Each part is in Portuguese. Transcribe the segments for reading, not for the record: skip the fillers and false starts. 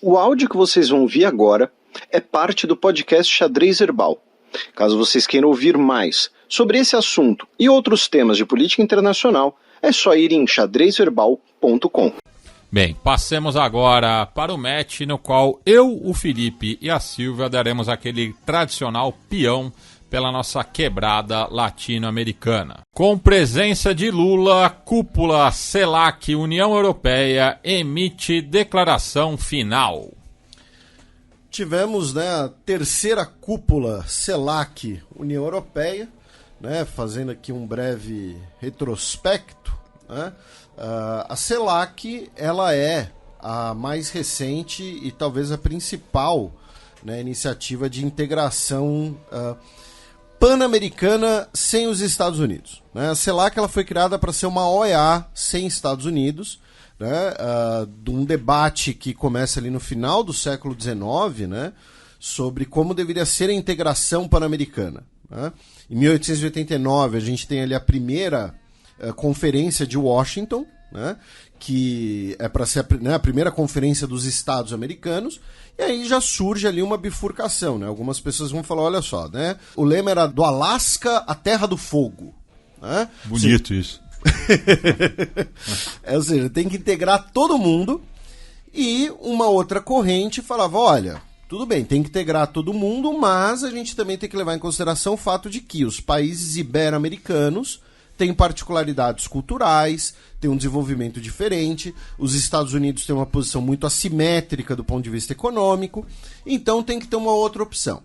O áudio que vocês vão ouvir agora é parte do podcast Xadrez Herbal. Caso vocês queiram ouvir mais sobre esse assunto e outros temas de política internacional, é só ir em xadrezherbal.com. Bem, passemos agora para o match no qual eu, o Felipe e a Silvia daremos aquele tradicional peão pela nossa quebrada latino-americana. Com presença de Lula, cúpula CELAC União Europeia emite declaração final. Tivemos, a terceira cúpula CELAC União Europeia, fazendo aqui um breve retrospecto. A CELAC ela é a mais recente e talvez a principal iniciativa de integração pan-americana sem os Estados Unidos. A CELAC ela foi criada para ser uma OEA sem Estados Unidos, de um debate que começa ali no final do século XIX, sobre como deveria ser a integração pan-americana. Em 1889 a gente tem ali a primeira conferência de Washington, que é para ser a primeira conferência dos Estados americanos, e aí já surge ali uma bifurcação. Algumas pessoas vão falar, olha só, o lema era do Alasca à Terra do Fogo. Bonito isso. Ou seja, tem que integrar todo mundo, e uma outra corrente falava, olha, tudo bem, tem que integrar todo mundo, mas a gente também tem que levar em consideração o fato de que os países ibero-americanos têm particularidades culturais, têm um desenvolvimento diferente, os Estados Unidos têm uma posição muito assimétrica do ponto de vista econômico, então tem que ter uma outra opção.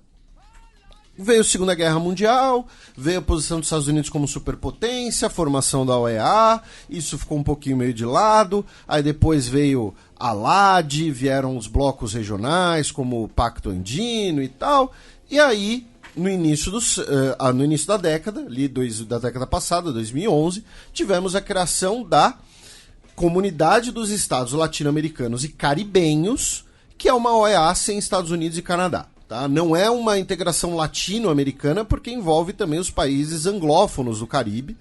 Veio a Segunda Guerra Mundial, veio a posição dos Estados Unidos como superpotência, a formação da OEA, isso ficou um pouquinho meio de lado, aí depois veio a LAD, vieram os blocos regionais, como o Pacto Andino e tal, e aí no início da década, da década passada, 2011, tivemos a criação da Comunidade dos Estados Latino-Americanos e Caribenhos, que é uma OEA sem Estados Unidos e Canadá. Não é uma integração latino-americana, porque envolve também os países anglófonos do Caribe.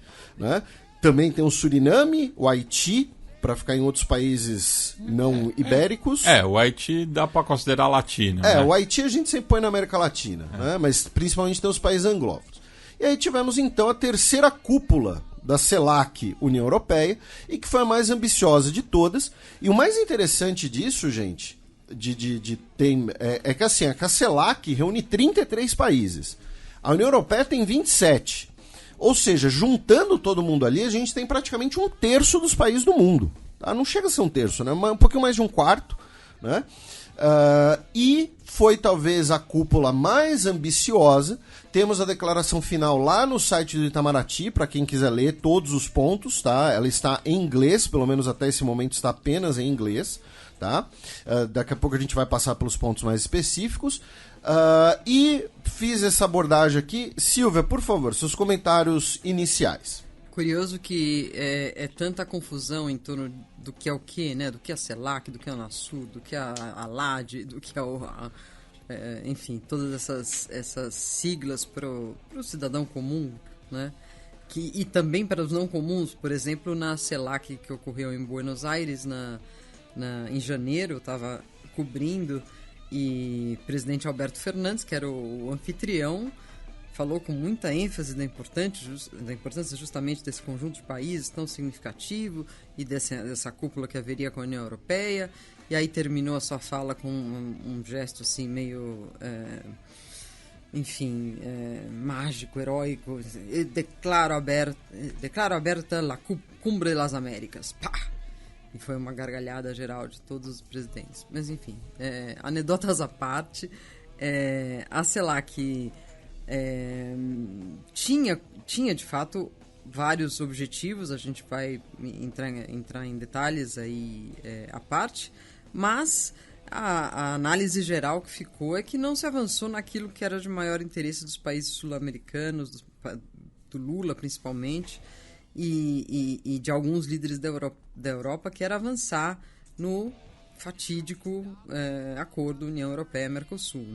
Também tem o Suriname, o Haiti, para ficar em outros países não ibéricos. O Haiti dá para considerar latino. O Haiti a gente sempre põe na América Latina, mas principalmente tem os países anglófonos. E aí tivemos então a terceira cúpula da CELAC União Europeia, e que foi a mais ambiciosa de todas. E o mais interessante disso, gente, é que assim, a CELAC reúne 33 países. A União Europeia tem 27. Ou seja, juntando todo mundo ali, a gente tem praticamente um terço dos países do mundo. Não chega a ser um terço, um pouquinho mais de um quarto. E foi talvez a cúpula mais ambiciosa. Temos a declaração final lá no site do Itamaraty, para quem quiser ler todos os pontos. Ela está em inglês, pelo menos até esse momento está apenas em inglês. Daqui a pouco a gente vai passar pelos pontos mais específicos. E fiz essa abordagem aqui. Silvia, por favor, seus comentários iniciais. Curioso que é tanta confusão em torno do que é o que, do que é a CELAC, do que é a Unasur, do que é a LAD, do que é enfim, todas essas siglas para o cidadão comum, e também para os não comuns. Por exemplo, na CELAC que ocorreu em Buenos Aires em janeiro, eu estava cobrindo, e o presidente Alberto Fernandes, que era o anfitrião, falou com muita ênfase da importância justamente desse conjunto de países tão significativo e dessa cúpula que haveria com a União Europeia, e aí terminou a sua fala com um gesto assim meio mágico, heróico. Declaro aberta la Cumbre de las Américas. Pá! E foi uma gargalhada geral de todos os presidentes. Mas enfim, anedotas à parte, a CELAC tinha de fato vários objetivos. A gente vai entrar em detalhes aí à parte, mas a análise geral que ficou é que não se avançou naquilo que era de maior interesse dos países sul-americanos, do Lula principalmente, e de alguns líderes da Europa, que era avançar no fatídico acordo União Europeia-Mercosul,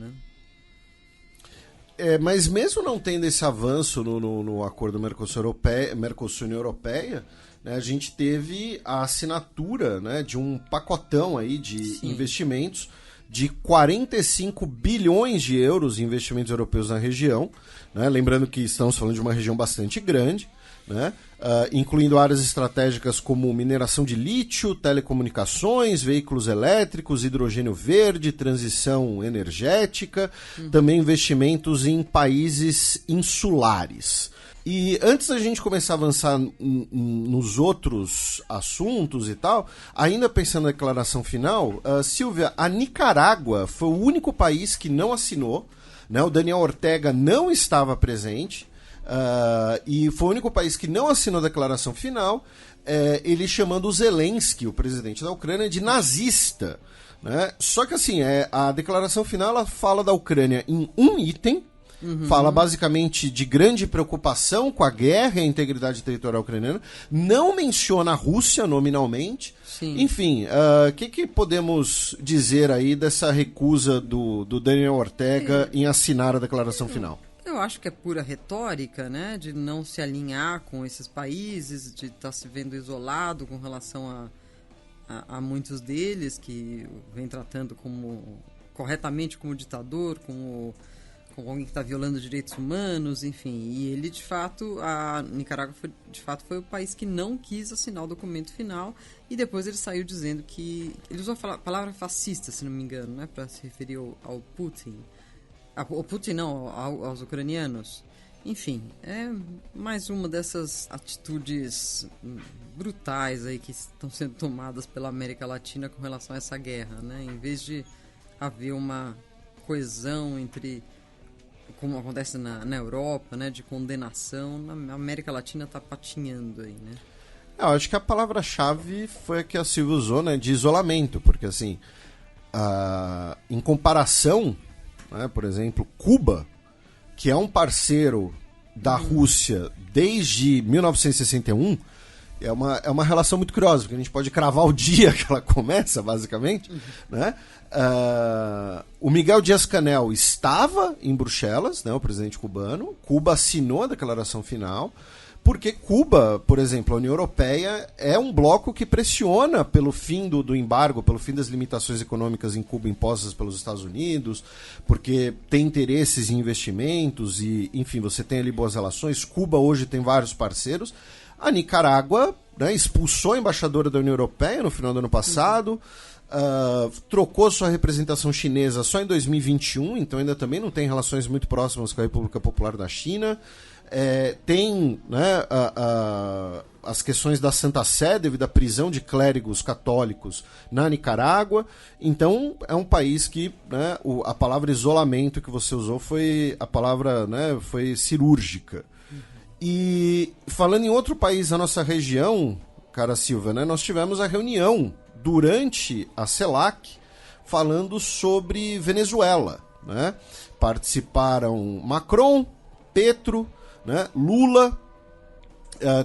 Mas mesmo não tendo esse avanço no acordo Mercosul-União Europeia, a gente teve a assinatura, de um pacotão aí de investimentos de 45 bilhões de euros em investimentos europeus na região, né? Lembrando que estamos falando de uma região bastante grande, né? Incluindo áreas estratégicas como mineração de lítio, telecomunicações, veículos elétricos, hidrogênio verde, transição energética, também investimentos em países insulares. E antes da gente começar a avançar nos outros assuntos e tal, ainda pensando na declaração final, Silvia, a Nicarágua foi o único país que não assinou, né? O Daniel Ortega não estava presente, e foi o único país que não assinou a declaração final, ele chamando o Zelensky, o presidente da Ucrânia, de nazista, né? Só que assim, a declaração final ela fala da Ucrânia em um item. Fala basicamente de grande preocupação com a guerra e a integridade territorial ucraniana. Não menciona a Rússia nominalmente. Sim. Enfim, o que podemos dizer aí dessa recusa do Daniel Ortega em assinar a declaração final? Eu acho que é pura retórica, né? De não se alinhar com esses países, de estar se vendo isolado com relação a muitos deles, que vem tratando corretamente como ditador, como alguém que está violando direitos humanos, enfim. E ele, de fato, a Nicarágua foi o país que não quis assinar o documento final, e depois ele saiu dizendo que... Ele usou a palavra fascista, se não me engano, né, para se referir ao Putin. Ao Putin não, aos ucranianos. Enfim, é mais uma dessas atitudes brutais aí que estão sendo tomadas pela América Latina com relação a essa guerra, né? Em vez de haver uma coesão entre... como acontece na Europa, né, de condenação, na América Latina está patinhando aí, né? Eu acho que a palavra-chave foi a que a Silvia usou, né, de isolamento, porque assim, em comparação, né, por exemplo, Cuba, que é um parceiro da Rússia desde 1961, é uma relação muito curiosa, porque a gente pode cravar o dia que ela começa, basicamente, né? O Miguel Díaz-Canel estava em Bruxelas, né, o presidente cubano. Cuba assinou a declaração final, porque Cuba, por exemplo, a União Europeia é um bloco que pressiona pelo fim do embargo, pelo fim das limitações econômicas em Cuba impostas pelos Estados Unidos, porque tem interesses em investimentos e, enfim, você tem ali boas relações. Cuba hoje tem vários parceiros. A Nicarágua, né, expulsou a embaixadora da União Europeia no final do ano passado, trocou sua representação chinesa só em 2021, então ainda também não tem relações muito próximas com a República Popular da China. Tem, né, as questões da Santa Sé devido à prisão de clérigos católicos na Nicarágua. Então é um país que, né, a palavra isolamento que você usou foi a palavra, né, foi cirúrgica. E falando em outro país da nossa região, cara Silva, né, nós tivemos a reunião durante a CELAC falando sobre Venezuela, né? Participaram Macron, Petro, né, Lula,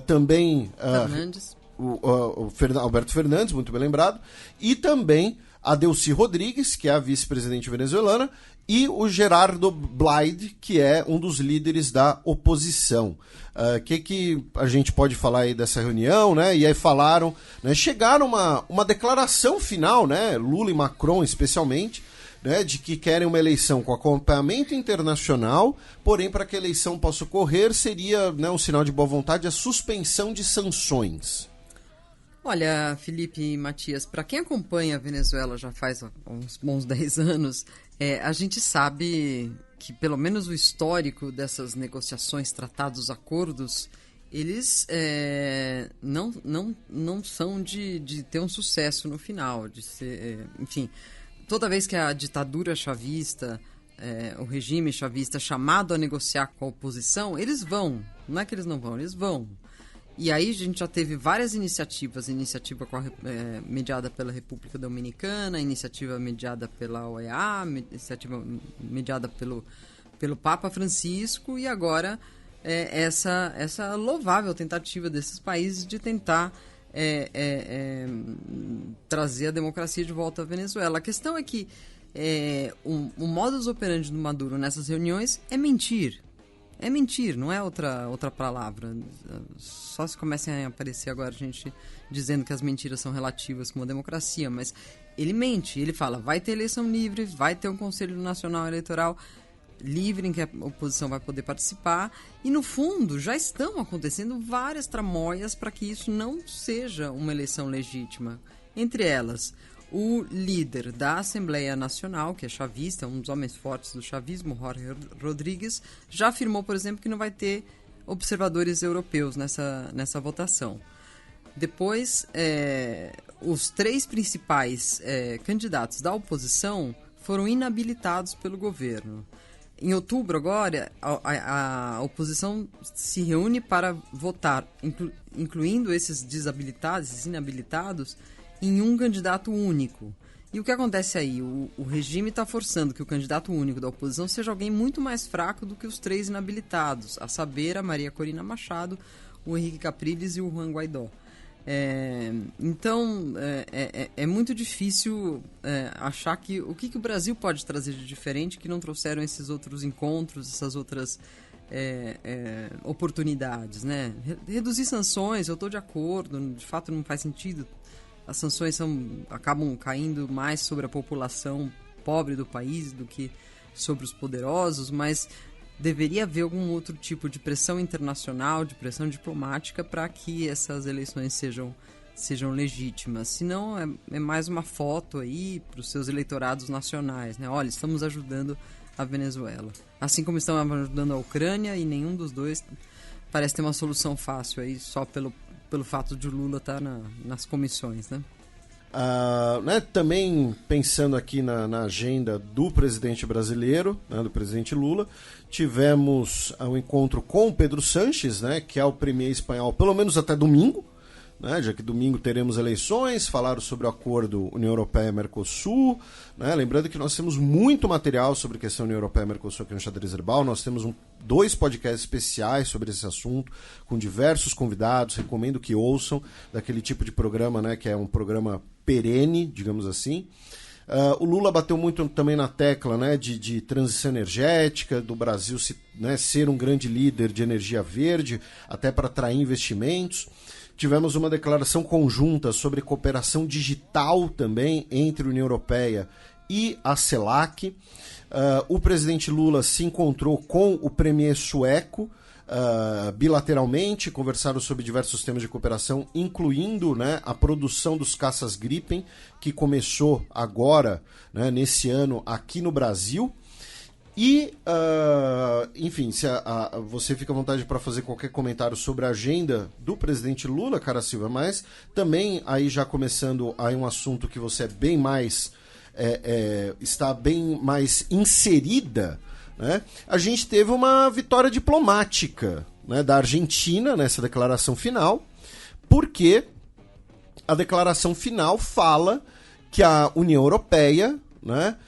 também Fernandes. o Alberto Fernandes, muito bem lembrado, e também a Delcy Rodrigues, que é a vice-presidente venezuelana, e o Gerardo Blyde, que é um dos líderes da oposição. Que a gente pode falar aí dessa reunião, né? E aí falaram, né, chegaram uma declaração final, né? Lula e Macron especialmente, né, de que querem uma eleição com acompanhamento internacional, porém para que a eleição possa ocorrer seria, né, um sinal de boa vontade a suspensão de sanções. Olha, Felipe e Matias, para quem acompanha a Venezuela já faz uns bons 10 anos, a gente sabe que pelo menos o histórico dessas negociações, tratados, acordos, eles não são de ter um sucesso no final, de ser, enfim, toda vez que a ditadura chavista, o regime chavista é chamado a negociar com a oposição, eles vão, não é que eles não vão, eles vão. E aí a gente já teve várias iniciativa mediada pela República Dominicana, iniciativa mediada pela OEA, iniciativa mediada pelo Papa Francisco, e agora essa louvável tentativa desses países de tentar trazer a democracia de volta à Venezuela. A questão é que o modus operandi do Maduro nessas reuniões é mentir. É mentir, não é outra palavra. Só se comecem a aparecer agora gente dizendo que as mentiras são relativas com a democracia, mas ele mente, ele fala, vai ter eleição livre, vai ter um Conselho Nacional Eleitoral livre em que a oposição vai poder participar, e no fundo já estão acontecendo várias tramóias para que isso não seja uma eleição legítima. Entre elas, o líder da Assembleia Nacional, que é chavista, um dos homens fortes do chavismo, Jorge Rodríguez, já afirmou, por exemplo, que não vai ter observadores europeus nessa votação. Depois, os 3 principais candidatos da oposição foram inabilitados pelo governo. Em outubro, agora, a oposição se reúne para votar, incluindo esses desabilitados, esses inabilitados, em um candidato único. E o que acontece aí? O regime está forçando que o candidato único da oposição seja alguém muito mais fraco do que os 3 inabilitados, a saber, a Maria Corina Machado, o Henrique Capriles e o Juan Guaidó. Então, é muito difícil achar que o que o Brasil pode trazer de diferente que não trouxeram esses outros encontros, essas outras oportunidades, né? Reduzir sanções, eu estou de acordo, de fato não faz sentido. As sanções acabam caindo mais sobre a população pobre do país do que sobre os poderosos, mas deveria haver algum outro tipo de pressão internacional, de pressão diplomática para que essas eleições sejam legítimas. Senão é mais uma foto aí para os seus eleitorados nacionais, né? Olha, estamos ajudando a Venezuela. Assim como estamos ajudando a Ucrânia, e nenhum dos dois parece ter uma solução fácil aí só pelo fato de o Lula estar nas comissões, né? Também pensando aqui na agenda do presidente brasileiro, né, do presidente Lula, tivemos um encontro com o Pedro Sánchez, né, que é o premier espanhol, pelo menos até domingo, né, já que domingo teremos eleições, falaram sobre o acordo União Europeia-Mercosul, né, lembrando que nós temos muito material sobre a questão União Europeia-Mercosul aqui no Xadrez Herbal, nós temos 2 podcasts especiais sobre esse assunto, com diversos convidados, recomendo que ouçam, daquele tipo de programa, né, que é um programa perene, digamos assim. O Lula bateu muito também na tecla, né, de transição energética, do Brasil ser um grande líder de energia verde, até para atrair investimentos. Tivemos uma declaração conjunta sobre cooperação digital também entre a União Europeia e a CELAC. O presidente Lula se encontrou com o premier sueco bilateralmente, conversaram sobre diversos temas de cooperação, incluindo, né, a produção dos caças Gripen, que começou agora, né, nesse ano aqui no Brasil. E, enfim, se você fica à vontade para fazer qualquer comentário sobre a agenda do presidente Lula, cara Silva, mas também aí já começando aí um assunto que você é bem mais está bem mais inserida, né? A gente teve uma vitória diplomática, né, da Argentina nessa declaração final, porque a declaração final fala que a União Europeia, né,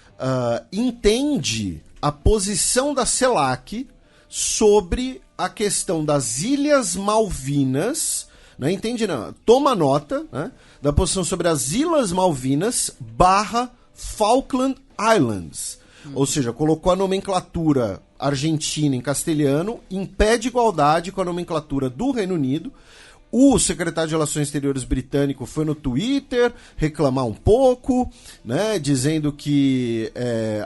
entende a posição da CELAC sobre a questão das Ilhas Malvinas, né, entende não, toma nota, né, da posição sobre as Ilhas Malvinas / Falkland Islands. Ou seja, colocou a nomenclatura argentina em castelhano em pé de igualdade com a nomenclatura do Reino Unido. O secretário de Relações Exteriores britânico foi no Twitter reclamar um pouco, né, dizendo que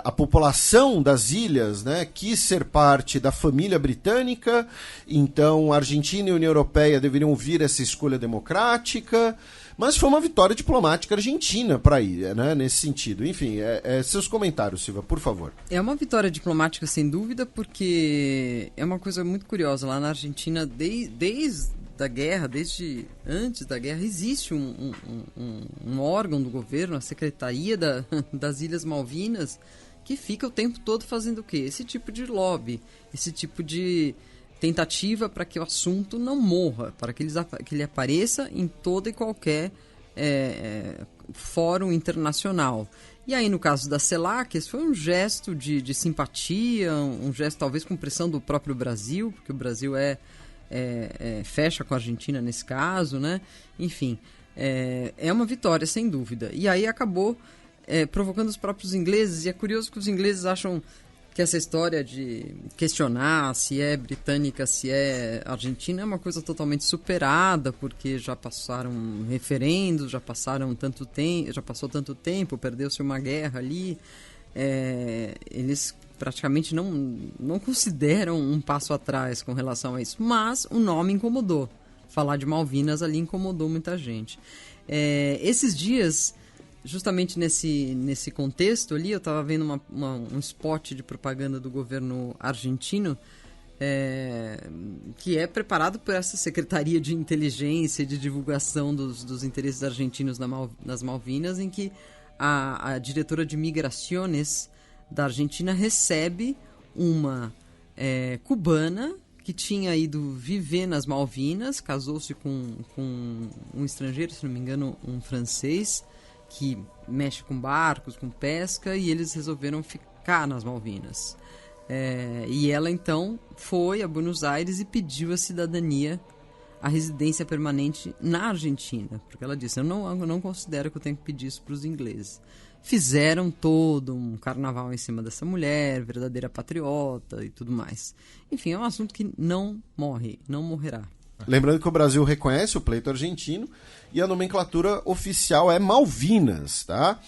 a população das ilhas, né, quis ser parte da família britânica, então a Argentina e a União Europeia deveriam ouvir essa escolha democrática. Mas foi uma vitória diplomática argentina para ir, né, nesse sentido. Enfim, seus comentários, Silva, por favor. É uma vitória diplomática, sem dúvida, porque é uma coisa muito curiosa. Lá na Argentina, desde a guerra, desde antes da guerra, existe um órgão do governo, a Secretaria das Ilhas Malvinas, que fica o tempo todo fazendo o quê? Esse tipo de lobby, esse tipo de tentativa para que o assunto não morra, para que ele apareça em todo e qualquer fórum internacional. E aí, no caso da CELAC, esse foi um gesto de simpatia, um gesto talvez com pressão do próprio Brasil, porque o Brasil fecha com a Argentina nesse caso, né? Enfim, é uma vitória, sem dúvida. E aí acabou provocando os próprios ingleses, e é curioso que os ingleses acham que essa história de questionar se é britânica, se é argentina, é uma coisa totalmente superada, porque já passaram referendos, já passou tanto tempo, perdeu-se uma guerra ali. Eles praticamente não consideram um passo atrás com relação a isso, mas o nome incomodou. Falar de Malvinas ali incomodou muita gente. Esses dias, justamente nesse contexto ali, eu estava vendo um spot de propaganda do governo argentino, que é preparado por essa Secretaria de Inteligência e de Divulgação dos Interesses Argentinos nas Malvinas, em que a diretora de Migrações da Argentina recebe uma cubana que tinha ido viver nas Malvinas, casou-se com um estrangeiro, se não me engano, um francês, que mexe com barcos, com pesca, e eles resolveram ficar nas Malvinas. E ela, então, foi a Buenos Aires e pediu a cidadania, a residência permanente na Argentina, porque ela disse, eu não considero que eu tenho que pedir isso para os ingleses. Fizeram todo um carnaval em cima dessa mulher, verdadeira patriota e tudo mais. Enfim, é um assunto que não morrerá. Lembrando que o Brasil reconhece o pleito argentino e a nomenclatura oficial é Malvinas, tá?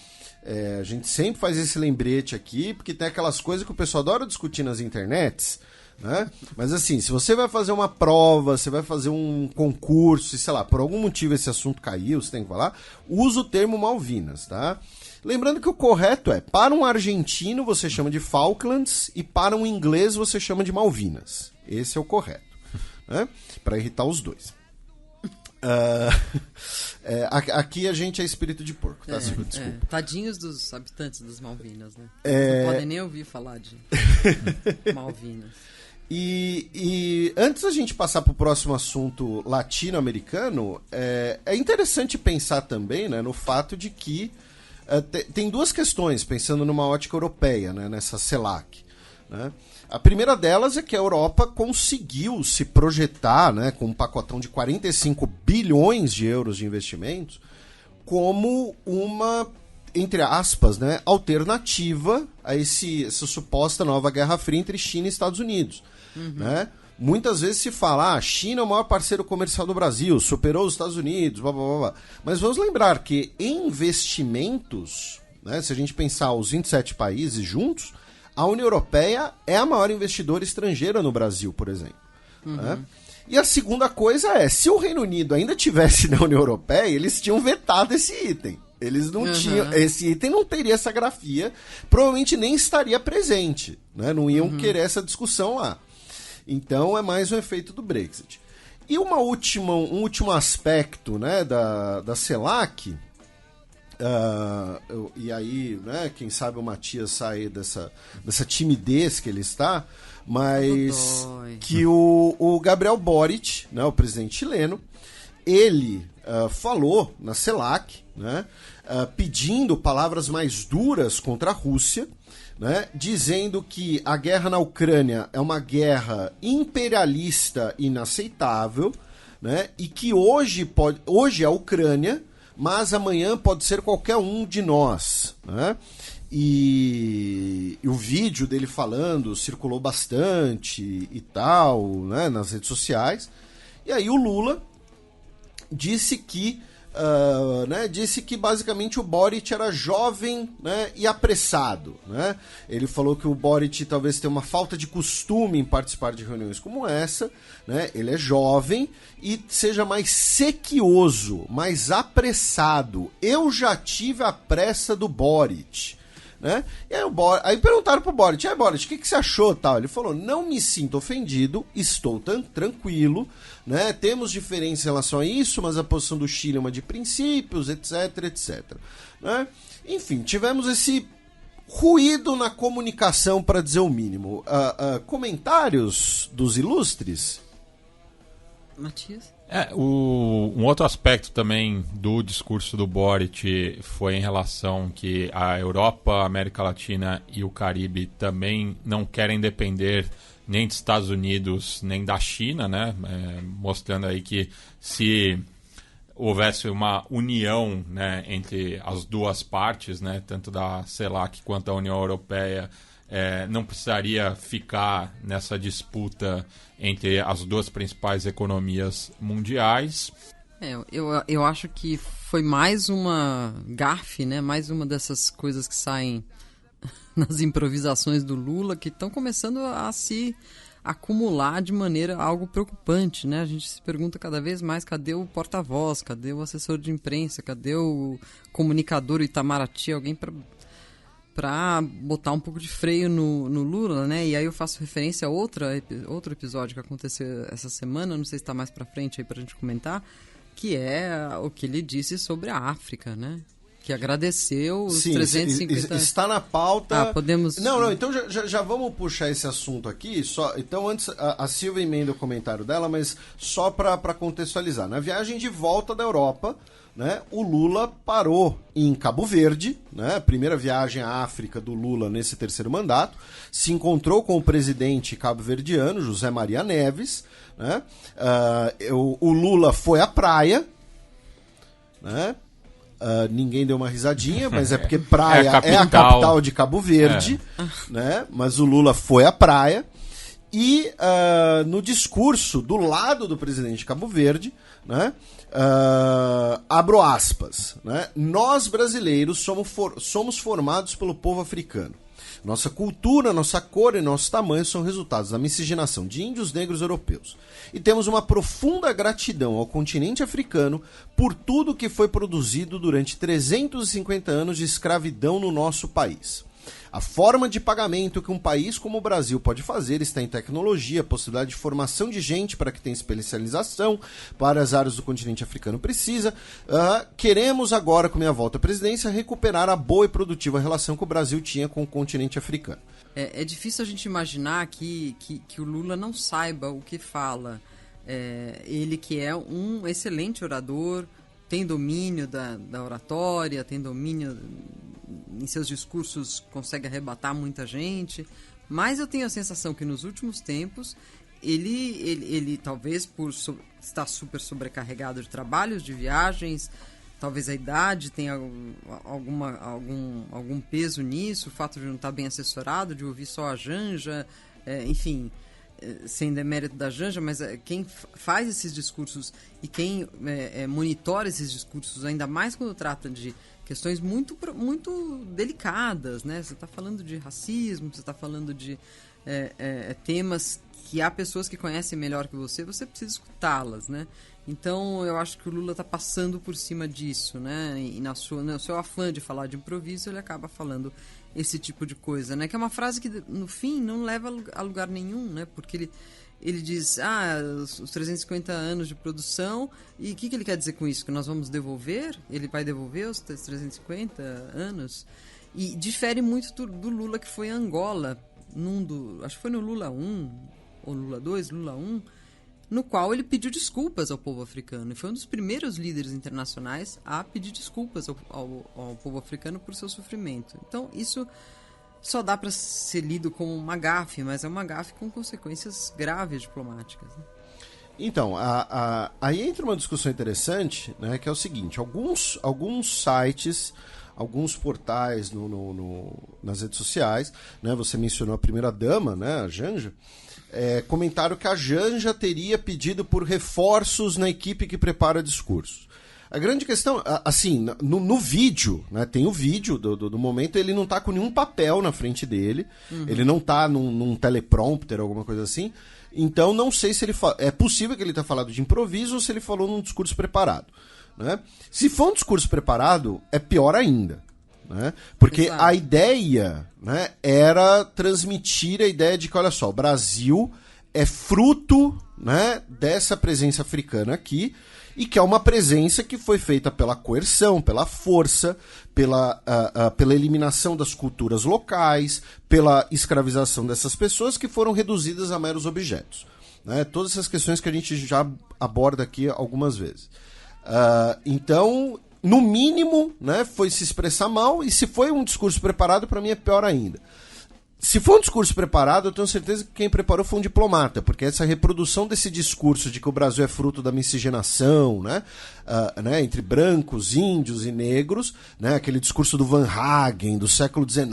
A gente sempre faz esse lembrete aqui, porque tem aquelas coisas que o pessoal adora discutir nas internets, né? Mas assim, se você vai fazer uma prova, você vai fazer um concurso, e sei lá, por algum motivo esse assunto caiu, você tem que falar, usa o termo Malvinas, tá? Lembrando que o correto para um argentino você chama de Falklands e para um inglês você chama de Malvinas. Esse é o correto, né? Para irritar os dois. Aqui a gente é espírito de porco, tá? Desculpa. Tadinhos dos habitantes das Malvinas, né? Não podem nem ouvir falar de Malvinas. E antes da gente passar para o próximo assunto latino-americano, é interessante pensar também, né, no fato de que tem duas questões, pensando numa ótica europeia, né, nessa CELAC. Né? A primeira delas é que a Europa conseguiu se projetar, né, com um pacotão de 45 bilhões de euros de investimentos como uma, entre aspas, né, alternativa a essa suposta nova Guerra Fria entre China e Estados Unidos. Né? Muitas vezes se fala, a China é o maior parceiro comercial do Brasil, superou os Estados Unidos, blá, blá, blá, blá. Mas vamos lembrar que em investimentos, né, se a gente pensar os 27 países juntos, a União Europeia é a maior investidora estrangeira no Brasil, por exemplo. Né? E a segunda coisa se o Reino Unido ainda tivesse na União Europeia, eles tinham vetado esse item. Eles não tinham, esse item não teria essa grafia, provavelmente nem estaria presente, né? Não iam querer essa discussão lá. Então é mais um efeito do Brexit. E um último aspecto, né, da CELAC, e aí, né, quem sabe o Matias sai dessa timidez que ele está, mas que o Gabriel Boric, né, o presidente chileno, ele falou na CELAC, né, pedindo palavras mais duras contra a Rússia, né, dizendo que a guerra na Ucrânia é uma guerra imperialista inaceitável, né, e que hoje é a Ucrânia, mas amanhã pode ser qualquer um de nós. Né? E o vídeo dele falando circulou bastante e tal, né, nas redes sociais. E aí o Lula disse que basicamente o Boric era jovem, né, e apressado. Né? Ele falou que o Boric talvez tenha uma falta de costume em participar de reuniões como essa. Né? Ele é jovem e seja mais sequioso, mais apressado. Eu já tive a pressa do Boric. Né? E aí perguntaram pro Boric, Boric, o que você achou? Tal? Ele falou, não me sinto ofendido, estou tranquilo, né? Temos diferenças em relação a isso, mas a posição do Chile é uma de princípios, etc, etc. Né? Enfim, tivemos esse ruído na comunicação, para dizer o mínimo. Comentários dos ilustres? Matias? Um outro aspecto também do discurso do Boric foi em relação que a Europa, a América Latina e o Caribe também não querem depender nem dos Estados Unidos nem da China, né? Mostrando aí que se houvesse uma união, né, entre as duas partes, né, tanto da CELAC quanto da União Europeia, não precisaria ficar nessa disputa entre as duas principais economias mundiais. Eu acho que foi mais uma gafe, né, mais uma dessas coisas que saem nas improvisações do Lula, que estão começando a se acumular de maneira algo preocupante, né? A gente se pergunta cada vez mais, cadê o porta-voz, cadê o assessor de imprensa, cadê o comunicador Itamaraty, alguém para botar um pouco de freio no Lula, né? E aí eu faço referência a outro episódio que aconteceu essa semana, não sei se está mais para frente aí para a gente comentar, que é o que ele disse sobre a África, né? Que agradeceu os 350... Está na pauta... podemos... Não, então já vamos puxar esse assunto aqui. Então, antes, a Silvia emenda o comentário dela, mas só para contextualizar. Na viagem de volta da Europa, né, o Lula parou em Cabo Verde, né, primeira viagem à África do Lula nesse terceiro mandato, se encontrou com o presidente cabo-verdiano, José Maria Neves, né, o Lula foi à praia, né, ninguém deu uma risadinha, mas é porque praia é a capital de Cabo Verde, né? Mas o Lula foi à praia e no discurso do lado do presidente de Cabo Verde, né? Abro aspas, né? Nós brasileiros somos formados pelo povo africano. Nossa cultura, nossa cor e nosso tamanho são resultados da miscigenação de índios, negros e europeus. E temos uma profunda gratidão ao continente africano por tudo que foi produzido durante 350 anos de escravidão no nosso país. A forma de pagamento que um país como o Brasil pode fazer está em tecnologia, possibilidade de formação de gente para que tenha especialização para as áreas do continente africano precisa. Queremos agora, com minha volta à presidência, recuperar a boa e produtiva relação que o Brasil tinha com o continente africano. É difícil a gente imaginar que o Lula não saiba o que fala. Ele que é um excelente orador, tem domínio da oratória, tem domínio... em seus discursos consegue arrebatar muita gente, mas eu tenho a sensação que nos últimos tempos ele talvez por estar super sobrecarregado de trabalhos, de viagens, talvez a idade tenha algum peso nisso, o fato de não estar bem assessorado, de ouvir só a Janja, enfim, sem demérito da Janja, mas quem faz esses discursos e quem monitora esses discursos, ainda mais quando trata de questões muito, muito delicadas, né? Você está falando de racismo, você está falando de temas que há pessoas que conhecem melhor que você precisa escutá-las, né? Então, eu acho que o Lula está passando por cima disso, né? E no seu afã de falar de improviso, ele acaba falando esse tipo de coisa, né? Que é uma frase que, no fim, não leva a lugar nenhum, né? Porque ele diz, os 350 anos de produção, e o que ele quer dizer com isso? Que nós vamos devolver? Ele vai devolver os 350 anos? E difere muito do Lula que foi a Angola, acho que foi no Lula 1, ou Lula 2, Lula 1, no qual ele pediu desculpas ao povo africano. E foi um dos primeiros líderes internacionais a pedir desculpas ao povo africano por seu sofrimento. Então, isso só dá para ser lido como uma gafe, mas é uma gafe com consequências graves diplomáticas, né? Então, aí entra uma discussão interessante, né, que é o seguinte: alguns sites, alguns portais nas redes sociais, né, você mencionou a primeira-dama, né, a Janja, comentaram que a Janja teria pedido por reforços na equipe que prepara discursos. A grande questão, assim, no vídeo, né, tem o vídeo do momento, ele não está com nenhum papel na frente dele, ele não está num teleprompter, alguma coisa assim, então não sei se ele... É possível que ele tenha falado de improviso ou se ele falou num discurso preparado, né? Se for um discurso preparado, é pior ainda, né? Porque exato, a ideia, né, era transmitir a ideia de que, olha só, o Brasil é fruto, né, dessa presença africana aqui, e que é uma presença que foi feita pela coerção, pela força, pela eliminação das culturas locais, pela escravização dessas pessoas que foram reduzidas a meros objetos, né? Todas essas questões que a gente já aborda aqui algumas vezes. Então, no mínimo, né, foi se expressar mal, e se foi um discurso preparado, para mim é pior ainda. se for um discurso preparado, eu tenho certeza que quem preparou foi um diplomata, porque essa reprodução desse discurso de que o Brasil é fruto da miscigenação, né, entre brancos, índios e negros, né, aquele discurso do Van Hagen, do século XIX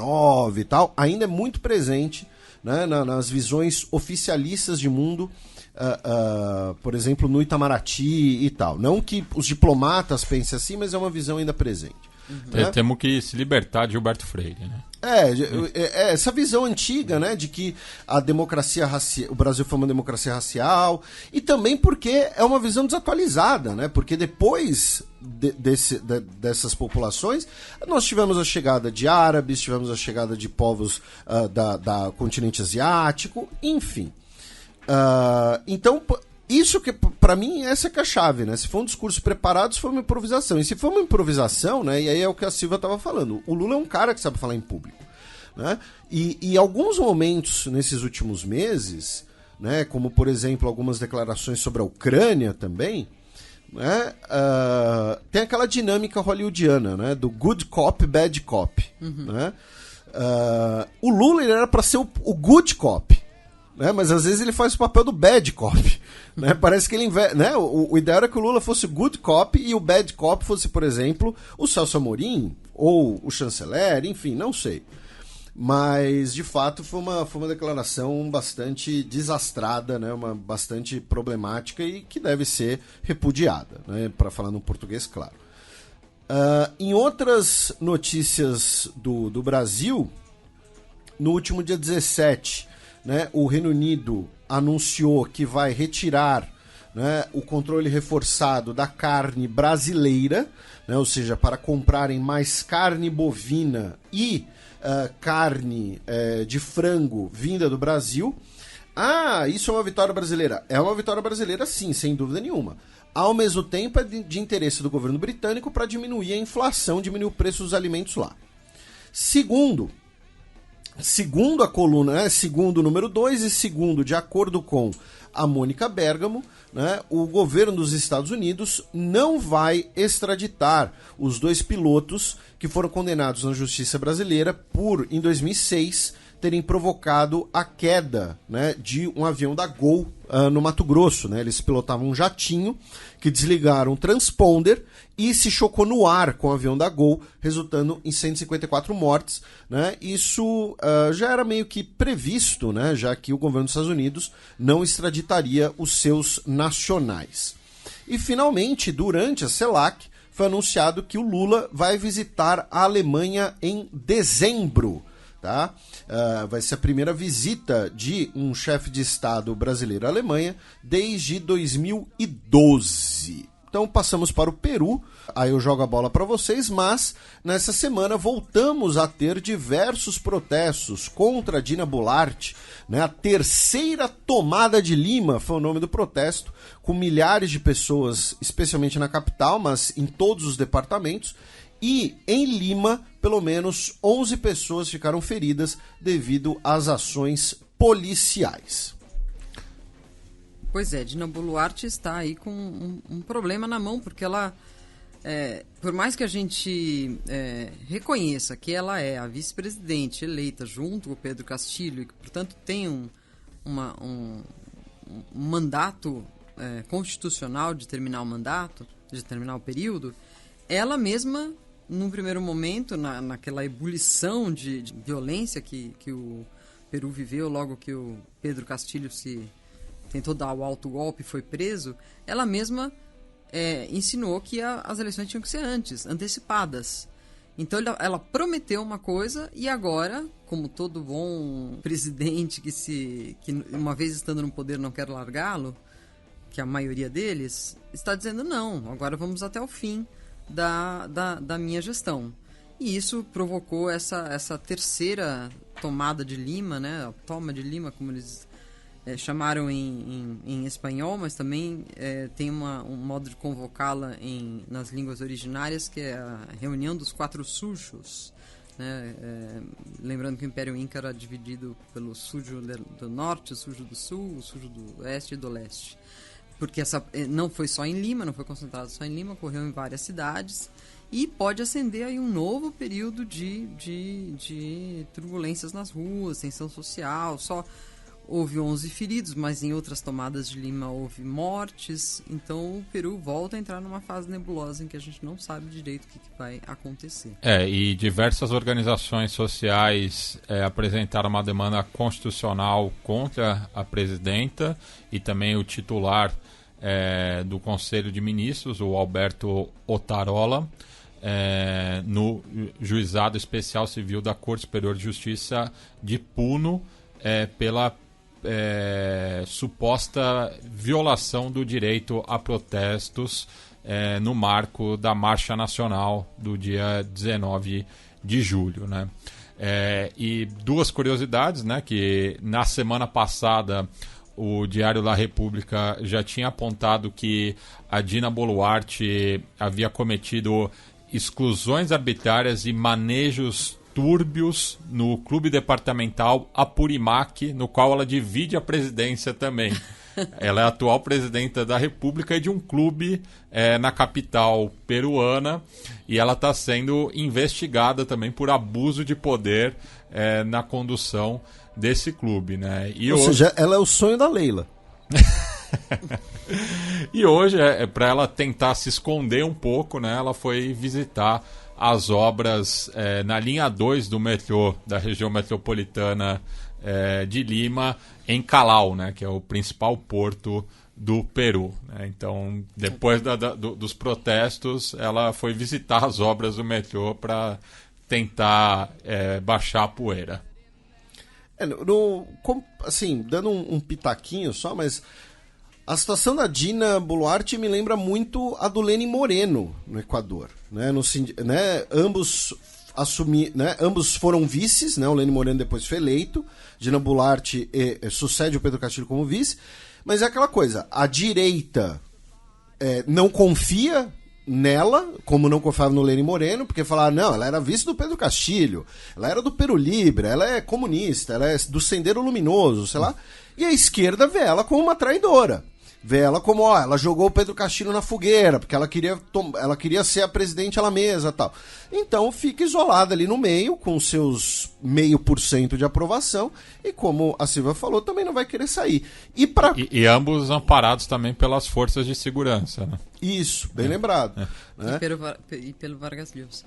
e tal, ainda é muito presente, né, nas visões oficialistas de mundo, por exemplo, no Itamaraty e tal. Não que os diplomatas pensem assim, mas é uma visão ainda presente. Né? Temos que se libertar de Gilberto Freire, né? Essa visão antiga, né, de que a democracia o Brasil foi uma democracia racial, e também porque é uma visão desatualizada, né, porque depois dessas populações, nós tivemos a chegada de árabes, tivemos a chegada de povos da continente asiático, enfim. Então, isso que, para mim, essa que é a chave, né? Se for um discurso preparado, se for uma improvisação. E se for uma improvisação, né? E aí é o que a Silvia estava falando. O Lula é um cara que sabe falar em público, né? E alguns momentos nesses últimos meses, né? Como, por exemplo, algumas declarações sobre a Ucrânia também, né? Tem aquela dinâmica hollywoodiana, né? Do good cop, bad cop, né? O Lula ele era para ser o good cop, né? Mas às vezes ele faz o papel do bad cop, né? Parece que ele né? O ideal era que o Lula fosse o good cop e o bad cop fosse, por exemplo, o Celso Amorim ou o chanceler, enfim, não sei. Mas de fato foi uma declaração bastante desastrada, né? Bastante problemática e que deve ser repudiada, né? Para falar no português claro. Em outras notícias do Brasil, no último dia 17, né, o Reino Unido anunciou que vai retirar, né, o controle reforçado da carne brasileira, né, ou seja, para comprarem mais carne bovina e carne de frango vinda do Brasil. Isso é uma vitória brasileira? É uma vitória brasileira, sim, sem dúvida nenhuma. Ao mesmo tempo, é de interesse do governo britânico para diminuir a inflação, diminuir o preço dos alimentos lá. Segundo a coluna, né, segundo o número 2 e segundo, de acordo com a Mônica Bergamo, né, o governo dos Estados Unidos não vai extraditar os 2 pilotos que foram condenados na justiça brasileira por, em 2006, terem provocado a queda, né, de um avião da Gol no Mato Grosso. Né? Eles pilotavam um jatinho que desligaram o transponder e se chocou no ar com o avião da Gol, resultando em 154 mortes. Né? Isso já era meio que previsto, né? Já que o governo dos Estados Unidos não extraditaria os seus nacionais. E, finalmente, durante a CELAC, foi anunciado que o Lula vai visitar a Alemanha em dezembro. Tá? Vai ser a primeira visita de um chefe de Estado brasileiro à Alemanha desde 2012. Então passamos para o Peru, aí eu jogo a bola para vocês, mas nessa semana voltamos a ter diversos protestos contra a Dina Boluarte, né? A terceira tomada de Lima foi o nome do protesto, com milhares de pessoas, especialmente na capital, mas em todos os departamentos. E em Lima, pelo menos 11 pessoas ficaram feridas devido às ações policiais. Pois é, Dina Boluarte está aí com um problema na mão, porque ela, por mais que a gente reconheça que ela é a vice-presidente eleita junto com o Pedro Castilho, e que, portanto, tem um mandato constitucional de terminar o mandato, de terminar o período, ela mesma, num primeiro momento, naquela ebulição de violência que o Peru viveu logo que o Pedro Castilho tentou dar o autogolpe e foi preso, ela mesma ensinou que as eleições tinham que ser antecipadas. Então ela prometeu uma coisa e agora, como todo bom presidente que uma vez estando no poder não quer largá-lo, que a maioria deles, está dizendo não, agora vamos até o fim da minha gestão. E isso provocou essa terceira tomada de Lima, né? A toma de Lima, como eles chamaram em espanhol, mas também tem um modo de convocá-la nas línguas originárias, que é a reunião dos 4 sujos. Né? Lembrando que o Império Inca era dividido pelo sujo do norte, o sujo do sul, o sujo do oeste e do leste. Porque essa não foi só em Lima, não foi concentrado só em Lima, ocorreu em várias cidades. e pode acender aí um novo período de turbulências nas ruas, tensão social. Só houve 11 feridos, mas em outras tomadas de Lima houve mortes. Então o Peru volta a entrar numa fase nebulosa em que a gente não sabe direito o que vai acontecer. E diversas organizações sociais apresentaram uma demanda constitucional contra a presidenta e também o titular do Conselho de Ministros, o Alberto Otarola, no Juizado Especial Civil da Corte Superior de Justiça de Puno, pela suposta violação do direito a protestos no marco da Marcha Nacional do dia 19 de julho, né? E duas curiosidades, né? Que na semana passada o Diário da República já tinha apontado que a Dina Boluarte havia cometido exclusões arbitrárias e manejos túrbios no clube departamental Apurimac, no qual ela divide a presidência também. Ela é a atual presidenta da República e de um clube na capital peruana, e ela está sendo investigada também por abuso de poder na condução desse clube, né? Ou seja, ela é o sonho da Leila. E hoje, para ela tentar se esconder um pouco, né, ela foi visitar as obras na linha 2 do metrô da região metropolitana de Lima, em Callao, né, que é o principal porto do Peru, né? Então, depois dos protestos, ela foi visitar as obras do metrô para tentar baixar a poeira. Assim, dando um pitaquinho só, mas a situação da Dina Boluarte me lembra muito a do Lenin Moreno no Equador, né? Ambos foram vices, né? O Lenin Moreno depois foi eleito, Dina Boluarte sucede o Pedro Castillo como vice, mas é aquela coisa, a direita não confia nela, como não confiava no Lenin Moreno, porque falaram, não, ela era vice do Pedro Castillo, ela era do Peru Libre, ela é comunista, ela é do Sendero Luminoso, sei lá, e a esquerda vê ela como uma traidora. Vê ela como, ela jogou o Pedro Castillo na fogueira, porque ela queria ser a presidente ela mesma e tal. Então fica isolada ali no meio, com seus 0,5% de aprovação, e como a Silvia falou, também não vai querer sair. E ambos amparados também pelas forças de segurança, né? Isso, bem lembrado. Né? E pelo Vargas Llosa.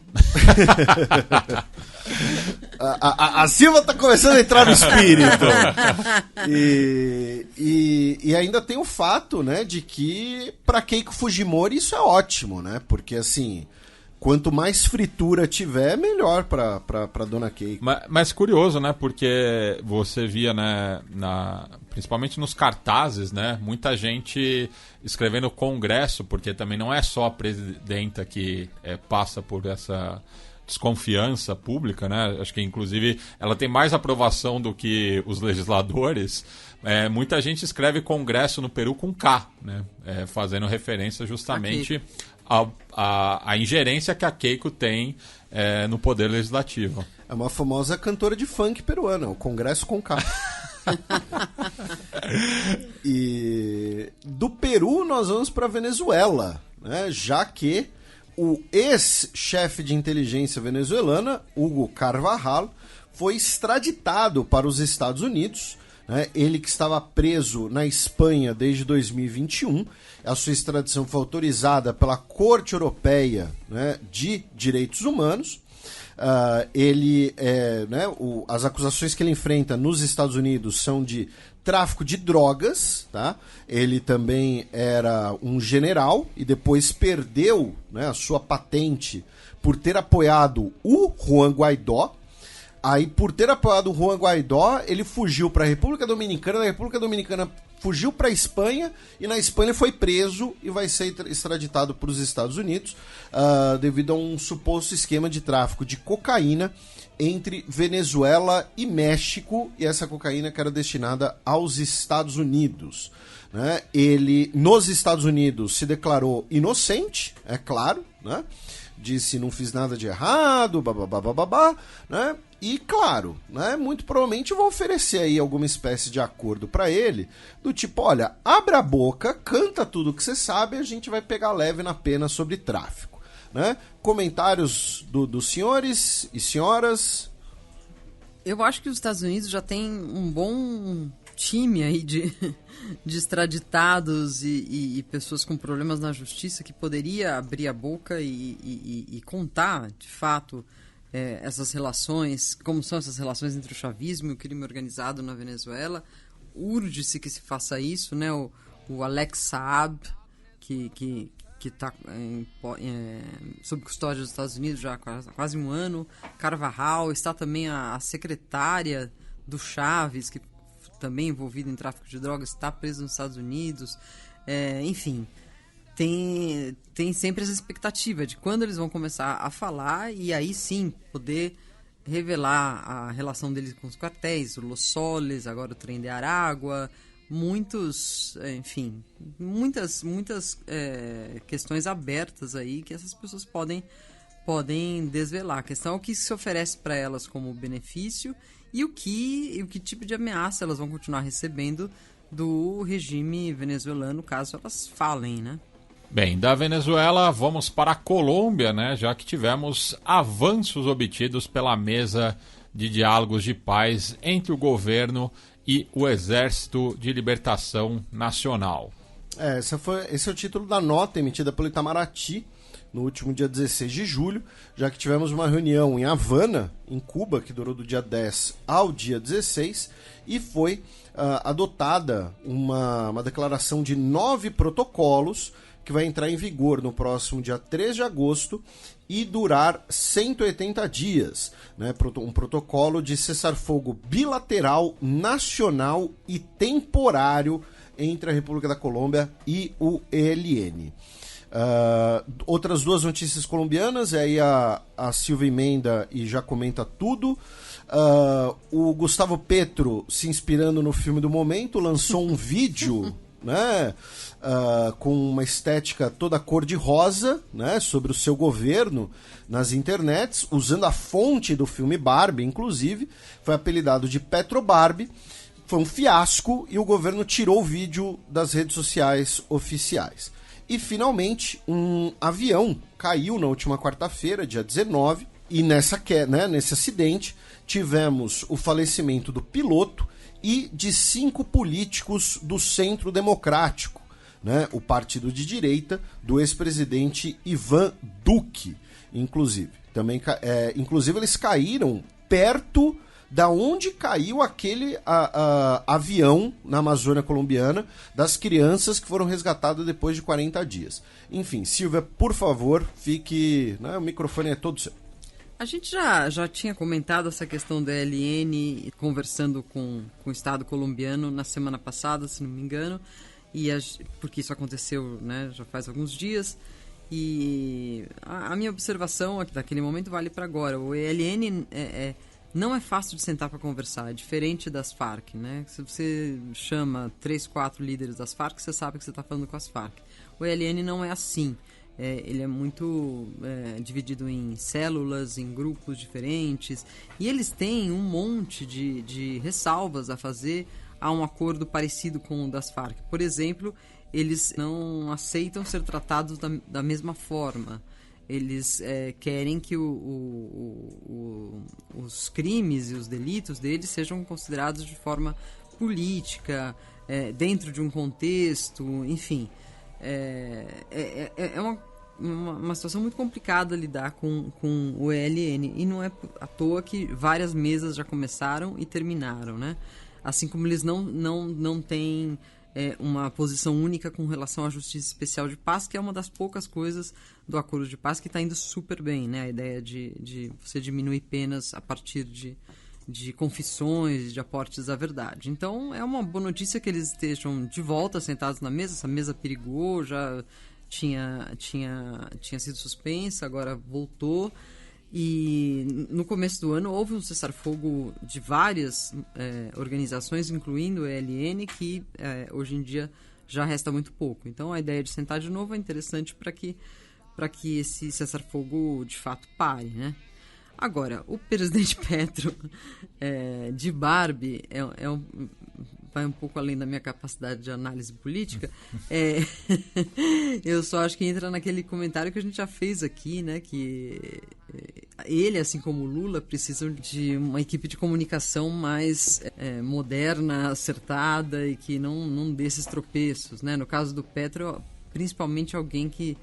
a Silva tá começando a entrar no espírito. E ainda tem o fato, né, de que para Keiko Fujimori isso é ótimo, né? Porque assim, quanto mais fritura tiver, melhor para dona Keiko. Mas curioso, né? Porque você via, né, principalmente nos cartazes, né, muita gente escrevendo Congresso, porque também não é só a presidenta que passa por essa desconfiança pública, né? Acho que inclusive ela tem mais aprovação do que os legisladores. Muita gente escreve Congresso no Peru com K, né? Fazendo referência justamente a ingerência que a Keiko tem no poder legislativo. É uma famosa cantora de funk peruana, o Congresso com K. E do Peru nós vamos para Venezuela, né? Já que o ex-chefe de inteligência venezuelana, Hugo Carvajal, foi extraditado para os Estados Unidos, né? Ele que estava preso na Espanha desde 2021. A sua extradição foi autorizada pela Corte Europeia, né, de Direitos Humanos. As acusações que ele enfrenta nos Estados Unidos são de tráfico de drogas, tá? Ele também era um general e depois perdeu, né, a sua patente por ter apoiado o Juan Guaidó. Aí, por ter apoiado o Juan Guaidó, ele fugiu para a República Dominicana, da República Dominicana fugiu para a Espanha, e na Espanha ele foi preso e vai ser extraditado para os Estados Unidos devido a um suposto esquema de tráfico de cocaína entre Venezuela e México, e essa cocaína que era destinada aos Estados Unidos, né? Ele, nos Estados Unidos, se declarou inocente, é claro, né? Disse não fiz nada de errado, babá, né? E claro, né, muito provavelmente vão oferecer aí alguma espécie de acordo para ele, do tipo, olha, abre a boca, canta tudo que você sabe, a gente vai pegar leve na pena sobre tráfico. né? Comentários dos senhores e senhoras. Eu acho que os Estados Unidos já tem um bom time aí de extraditados e pessoas com problemas na justiça que poderia abrir a boca e contar, de fato, essas relações, como são essas relações entre o chavismo e o crime organizado na Venezuela. Urge-se que se faça isso, né? O Alex Saab, que está sob custódia dos Estados Unidos já há quase um ano. Carvajal, está também a secretária do Chaves, que também envolvida em tráfico de drogas, está presa nos Estados Unidos. Enfim, tem sempre essa expectativa de quando eles vão começar a falar e aí sim poder revelar a relação deles com os quartéis, o Los Soles, agora o Trem de Aragua, muitas questões abertas aí que essas pessoas podem desvelar. A questão é o que se oferece para elas como benefício e o que tipo de ameaça elas vão continuar recebendo do regime venezuelano, caso elas falem, né? Bem, da Venezuela vamos para a Colômbia, né? Já que tivemos avanços obtidos pela mesa de diálogos de paz entre o governo e o Exército de Libertação Nacional. Esse é o título da nota emitida pelo Itamaraty no último dia 16 de julho, já que tivemos uma reunião em Havana, em Cuba, que durou do dia 10 ao dia 16, e foi adotada uma declaração de 9 protocolos que vai entrar em vigor no próximo dia 3 de agosto e durar 180 dias. Né? Um protocolo de cessar-fogo bilateral, nacional e temporário entre a República da Colômbia e o ELN. Outras duas notícias colombianas, aí a Silvia emenda e já comenta tudo. O Gustavo Petro, se inspirando no filme do momento, lançou um vídeo, né, com uma estética toda cor-de-rosa, né, sobre o seu governo nas internets, usando a fonte do filme Barbie, inclusive. Foi apelidado de Petro Barbie. Foi um fiasco e o governo tirou o vídeo das redes sociais oficiais. E, finalmente, um avião caiu na última quarta-feira, dia 19, e nesse acidente tivemos o falecimento do piloto e de 5 políticos do Centro Democrático, né? O partido de direita do ex-presidente Ivan Duque, inclusive. Inclusive, eles caíram perto da onde caiu aquele avião na Amazônia colombiana das crianças que foram resgatadas depois de 40 dias. Enfim, Silvia, por favor, fique... Né, o microfone é todo seu. A gente já tinha comentado essa questão da ELN conversando com o Estado colombiano na semana passada, se não me engano, porque isso aconteceu, né, já faz alguns dias. E a minha observação daquele momento vale para agora. O ELN não é fácil de sentar para conversar, é diferente das Farc, né? Se você chama 3, 4 líderes das Farc, você sabe que você está falando com as Farc. O ELN não é assim. Ele é muito dividido em células, em grupos diferentes, e eles têm um monte de ressalvas a fazer a um acordo parecido com o das Farc. Por exemplo, eles não aceitam ser tratados da mesma forma. Eles querem que os crimes e os delitos deles sejam considerados de forma política, dentro de um contexto, enfim. É uma situação muito complicada lidar com o ELN, e não é à toa que várias mesas já começaram e terminaram, né? Assim como eles não têm uma posição única com relação à Justiça Especial de Paz, que é uma das poucas coisas do Acordo de Paz que está indo super bem, né? A ideia de você diminuir penas a partir de confissões, de aportes à verdade. Então, é uma boa notícia que eles estejam de volta, sentados na mesa. Essa mesa perigou, já tinha sido suspensa, agora voltou. E no começo do ano houve um cessar-fogo de várias organizações, incluindo o ELN, que hoje em dia já resta muito pouco. Então, a ideia de sentar de novo é interessante para que esse cessar-fogo de fato pare, né? Agora, o presidente Petro de Barbie vai um pouco além da minha capacidade de análise política, eu só acho que entra naquele comentário que a gente já fez aqui, né, que ele, assim como o Lula, precisam de uma equipe de comunicação mais moderna, acertada e que não dê esses tropeços, né? No caso do Petro, principalmente alguém que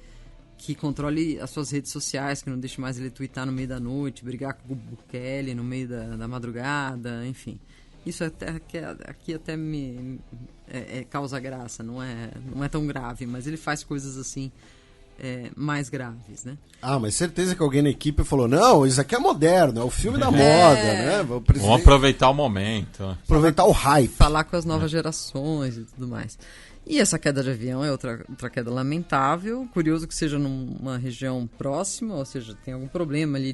controle as suas redes sociais, que não deixe mais ele twittar no meio da noite, brigar com o Bukele no meio da madrugada, enfim. Isso aqui até me causa graça, não é tão grave, mas ele faz coisas assim mais graves, né? Ah, mas certeza que alguém na equipe falou, não, isso aqui é moderno, é o filme da moda, né? Vamos aproveitar o momento. Aproveitar o hype. Falar com as novas gerações e tudo mais. E essa queda de avião é outra queda lamentável. Curioso que seja numa região próxima, ou seja, tem algum problema ali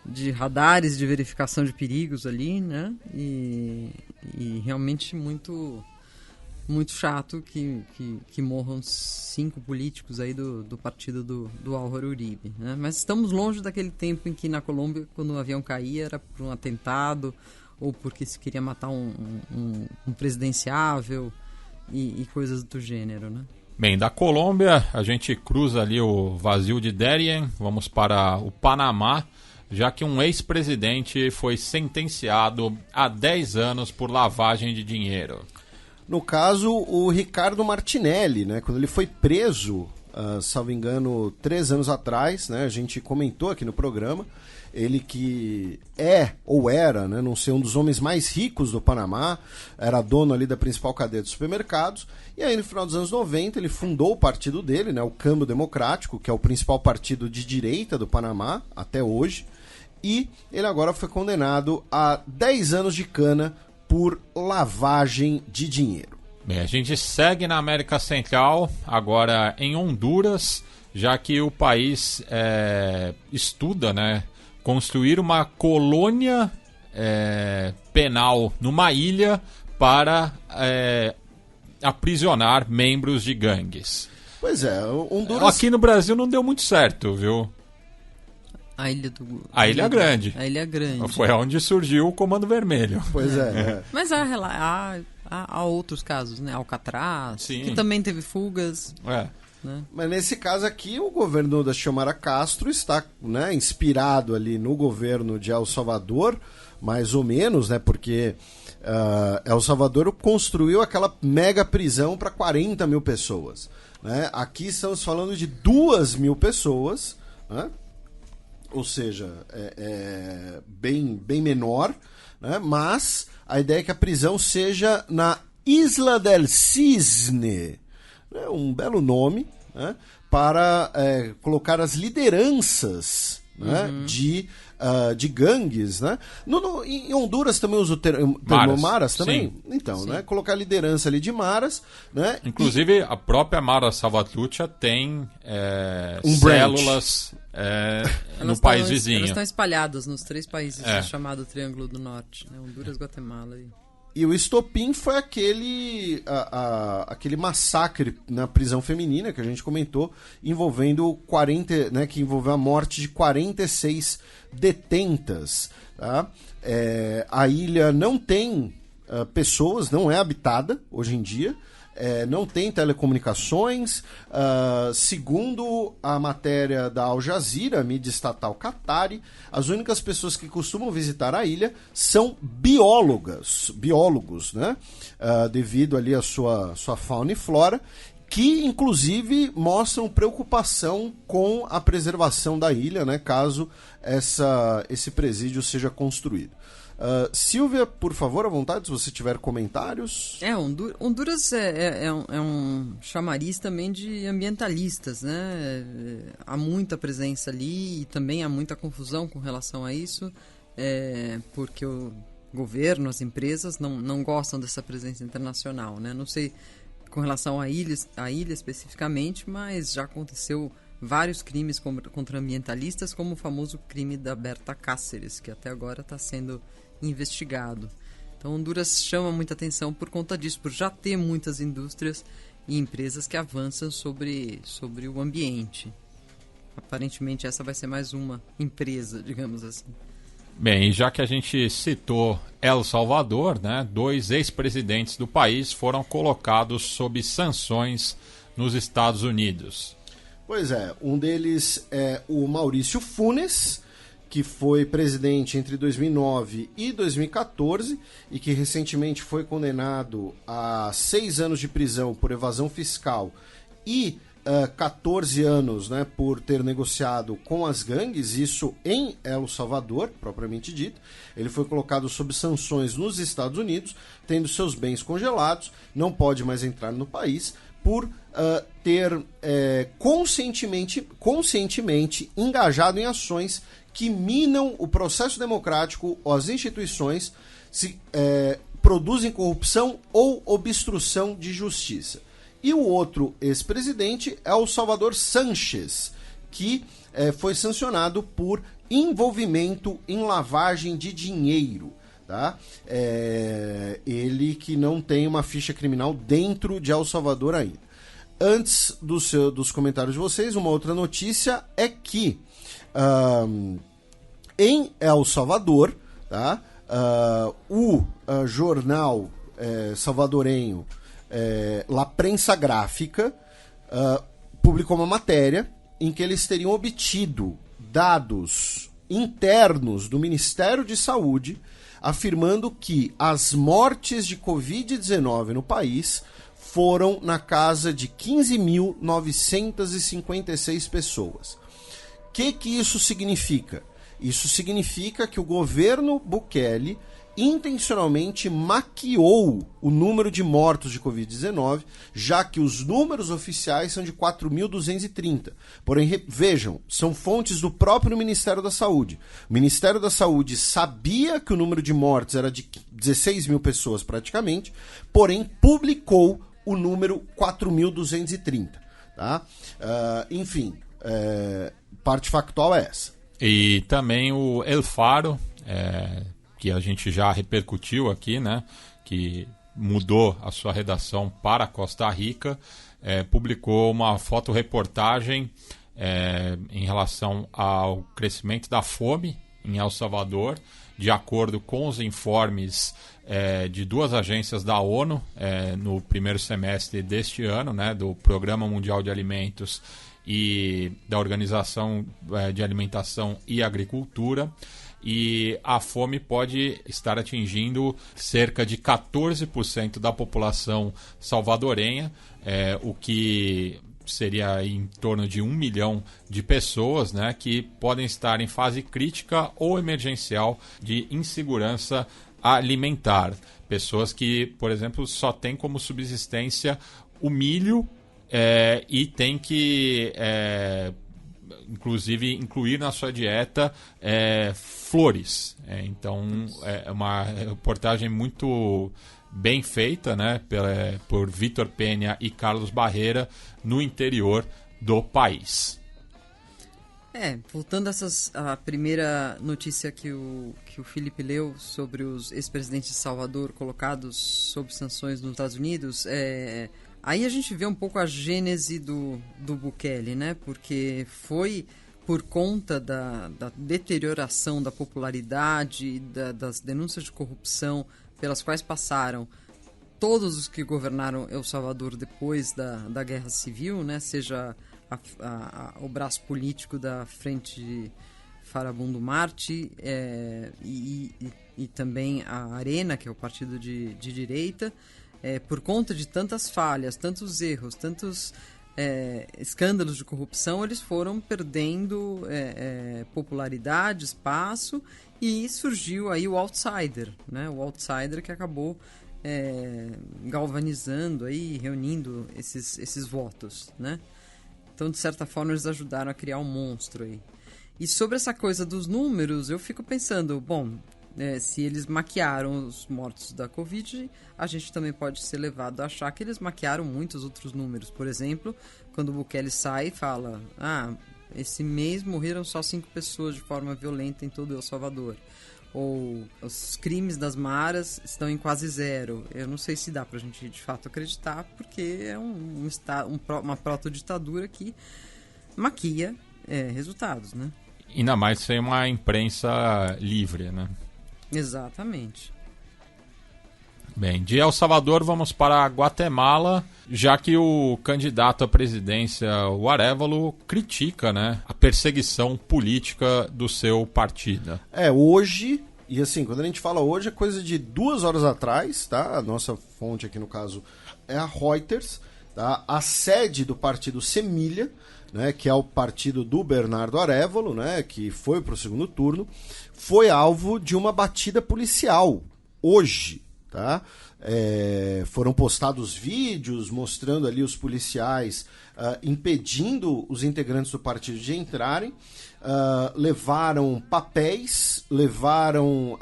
de radares de verificação de perigos ali, né? E realmente muito chato que morram 5 políticos aí do partido do Álvaro Uribe, né? Mas estamos longe daquele tempo em que na Colômbia, quando o avião caía, era por um atentado ou porque se queria matar um presidenciável e coisas do gênero, né? Bem, da Colômbia a gente cruza ali o vazio de Darien, vamos para o Panamá, já que um ex-presidente foi sentenciado a 10 anos por lavagem de dinheiro. No caso, o Ricardo Martinelli, né, quando ele foi preso, salvo engano, 3 anos atrás, né, a gente comentou aqui no programa, ele que ou era, né, não sei, um dos homens mais ricos do Panamá, era dono ali da principal cadeia de supermercados, e aí no final dos anos 90 ele fundou o partido dele, né, o Câmbio Democrático, que é o principal partido de direita do Panamá, até hoje, e ele agora foi condenado a 10 anos de cana por lavagem de dinheiro. Bem, a gente segue na América Central, agora em Honduras, já que o país estuda, né, construir uma colônia penal numa ilha para aprisionar membros de gangues. Pois é, Honduras... Aqui no Brasil não deu muito certo, viu? A Ilha Grande. A Ilha Grande. Foi onde surgiu o Comando Vermelho. Pois é. Mas há outros casos, né? Alcatraz, sim, que também teve fugas. Né? Mas nesse caso aqui, o governo da Xiomara Castro está, né, inspirado ali no governo de El Salvador, mais ou menos, né? Porque El Salvador construiu aquela mega prisão para 40 mil pessoas. Né? Aqui estamos falando de 2 mil pessoas, né? Ou seja, bem menor, né? Mas a ideia é que a prisão seja na Isla del Cisne, né? Um belo nome, né? Para colocar as lideranças, né? De gangues, né? Em Honduras também usa o termo Maras também? Sim. Então, Sim. né? Colocar a liderança ali de Maras, né? Inclusive, a própria Mara Salvatrucha tem células no país vizinho. Elas estão espalhadas nos 3 países chamado Triângulo do Norte, né? Honduras, Guatemala E o estopim foi aquele massacre na prisão feminina que a gente comentou, envolvendo que envolveu a morte de 46 detentas. Tá? A ilha não tem pessoas, não é habitada hoje em dia, não tem telecomunicações. Segundo a matéria da Al Jazeera, a mídia estatal Qatari, as únicas pessoas que costumam visitar a ilha são biólogos, né? Devido ali à sua fauna e flora, que inclusive mostram preocupação com a preservação da ilha, né? Caso esse presídio seja construído. Silvia, por favor, à vontade, se você tiver comentários. Honduras é um chamariz também de ambientalistas, né? Há muita presença ali e também há muita confusão com relação a isso, porque o governo, as empresas não gostam dessa presença internacional, né? Não sei com relação à ilha especificamente, mas já aconteceu vários crimes contra ambientalistas, como o famoso crime da Berta Cáceres, que até agora está sendo investigado. Então Honduras chama muita atenção por conta disso, por já ter muitas indústrias e empresas que avançam sobre o ambiente. Aparentemente essa vai ser mais uma empresa, digamos assim. Bem, já que a gente citou El Salvador, né, 2 ex-presidentes do país foram colocados sob sanções nos Estados Unidos. Pois é, um deles é o Maurício Funes, que foi presidente entre 2009 e 2014 e que recentemente foi condenado a 6 anos de prisão por evasão fiscal e 14 anos, né, por ter negociado com as gangues, isso em El Salvador, propriamente dito. Ele foi colocado sob sanções nos Estados Unidos, tendo seus bens congelados, não pode mais entrar no país, por ter conscientemente engajado em ações que minam o processo democrático ou as instituições, produzem corrupção ou obstrução de justiça. E o outro ex-presidente é o Salvador Sánchez, que foi sancionado por envolvimento em lavagem de dinheiro. Tá? Ele que não tem uma ficha criminal dentro de El Salvador ainda. Antes dos comentários de vocês, uma outra notícia é que em El Salvador, tá? O jornal salvadorenho La Prensa Gráfica publicou uma matéria em que eles teriam obtido dados internos do Ministério de Saúde afirmando que as mortes de Covid-19 no país foram na casa de 15.956 pessoas. O que isso significa? Isso significa que o governo Bukele intencionalmente maquiou o número de mortos de Covid-19, já que os números oficiais são de 4.230. Porém, vejam, são fontes do próprio Ministério da Saúde. O Ministério da Saúde sabia que o número de mortes era de 16 mil pessoas praticamente, porém publicou o número 4.230. Tá? Enfim, parte factual é essa. E também o El Faro, que a gente já repercutiu aqui, né, que mudou a sua redação para Costa Rica, publicou uma fotoreportagem em relação ao crescimento da fome em El Salvador, de acordo com os informes de 2 agências da ONU no primeiro semestre deste ano, né, do Programa Mundial de Alimentos e da Organização de Alimentação e Agricultura. E a fome pode estar atingindo cerca de 14% da população salvadorenha, o que seria em torno de 1 milhão de pessoas, né, que podem estar em fase crítica ou emergencial de insegurança alimentar. Pessoas que, por exemplo, só têm como subsistência o milho e tem que... inclusive incluir na sua dieta flores. Então é uma reportagem muito bem feita, né, por Vitor Penha e Carlos Barreira no interior do país. Voltando a primeira notícia que o Felipe leu sobre os ex-presidentes de Salvador colocados sob sanções nos Estados Unidos, aí a gente vê um pouco a gênese do Bukele, né? Porque foi por conta da deterioração da popularidade, das denúncias de corrupção pelas quais passaram todos os que governaram El Salvador depois da Guerra Civil, né? Seja o braço político da Frente Farabundo Martí e também a Arena, que é o partido de direita. Por conta de tantas falhas, tantos erros, tantos escândalos de corrupção, eles foram perdendo popularidade, espaço, e surgiu aí o outsider, né? O outsider que acabou galvanizando aí, reunindo esses votos, né? Então, de certa forma, eles ajudaram a criar um monstro aí. E sobre essa coisa dos números, eu fico pensando, bom, se eles maquiaram os mortos da Covid, a gente também pode ser levado a achar que eles maquiaram muitos outros números. Por exemplo, quando o Bukele sai e fala, esse mês morreram só 5 pessoas de forma violenta em todo El Salvador. Ou os crimes das maras estão em quase 0. Eu não sei se dá pra gente de fato acreditar, porque é uma proto-ditadura que maquia resultados, né? Ainda mais sem uma imprensa livre, né? Exatamente. Bem, de El Salvador vamos para Guatemala, já que o candidato à presidência, o Arévalo, critica, né, a perseguição política do seu partido. Hoje, e assim, quando a gente fala hoje, é coisa de 2 horas atrás, tá? A nossa fonte aqui no caso é a Reuters, tá? A sede do partido Semilha, né, que é o partido do Bernardo Arévalo, né, que foi para o segundo turno, foi alvo de uma batida policial hoje. Tá? Foram postados vídeos mostrando ali os policiais impedindo os integrantes do partido de entrarem, levaram papéis, levaram